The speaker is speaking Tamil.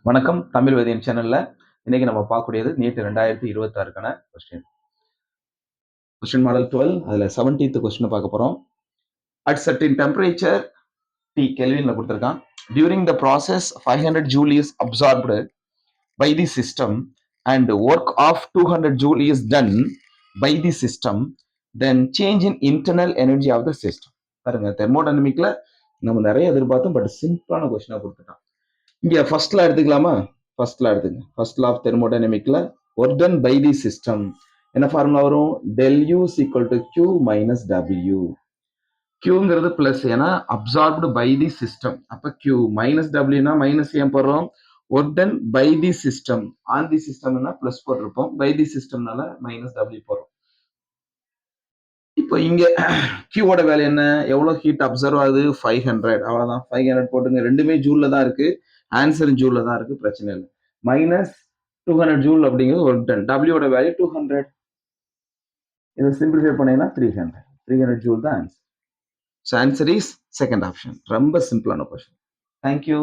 வணக்கம். தமிழ் வேதியன் சேனல்ல இன்னைக்கு நம்ம பார்க்கக்கூடியது நீட் 2026க்கான கொஸ்டின் மாடல் 12. அதுல 17th கொஸ்டின் பார்க்க போறோம். அட் சர்டின் டெம்பரேச்சர் T கெல்வின்ல கொடுத்திருக்கான். During the process 500 joule is absorbed by the system and work of 200 joule is done by the system, then change in internal energy of the system. பாருங்க, தெர்மோடைனமிக்ல நம்ம நிறைய எதிர்பார்த்தோம், பட் சிம்பிளான கொஸ்டினா கொடுத்துட்டான். இங்க ஃபர்ஸ்ட்ல எடுத்துக்கலாமா? ஃபர்ஸ்ட்ல எடுத்துங்க. ஃபர்ஸ்ட் லா ஆஃப் தெர்மோடைனமிக்ல work done by the system என்ன ஃபார்முலா வரும்? Del U is equal to Q minus W. கியூங்கிறது பிளஸ், ஏன்னா அப்சார்ப்டு பை தி சிஸ்டம். அப்ப கியூ மைனஸ் டபிள்யூனா மைனஸ் ஏன் போடுறோம்? Work done by the system. On the சிஸ்டம்னா பிளஸ் போட்டிருப்போம், பை தி சிஸ்டம்னால மைனஸ் டபிள்யூ போடுறோம். இப்போ இங்க கியூவோட வேல்யூ என்ன? எவ்வளவு ஹீட் அப்சர்வ் ஆகுது? 500. அவ்வளவுதான், 500 போட்டுங்க. ரெண்டுமே ஜூல்ல தான் இருக்கு, ஆன்சர் ஜூல்ல தான் இருக்கு, பிரச்சனை இல்லை. மைனஸ் 200 ஜூல் அப்படிங்கிறது ஒர்க் டன். டபிள்யூட வேல்யூ 200. இதை சிம்பிளிஃபை பண்ணீங்கன்னா 300 ஜூல் தான் answer. So answer is second option. ரொம்ப சிம்பிளான கொஸ்டின். தேங்க்யூ.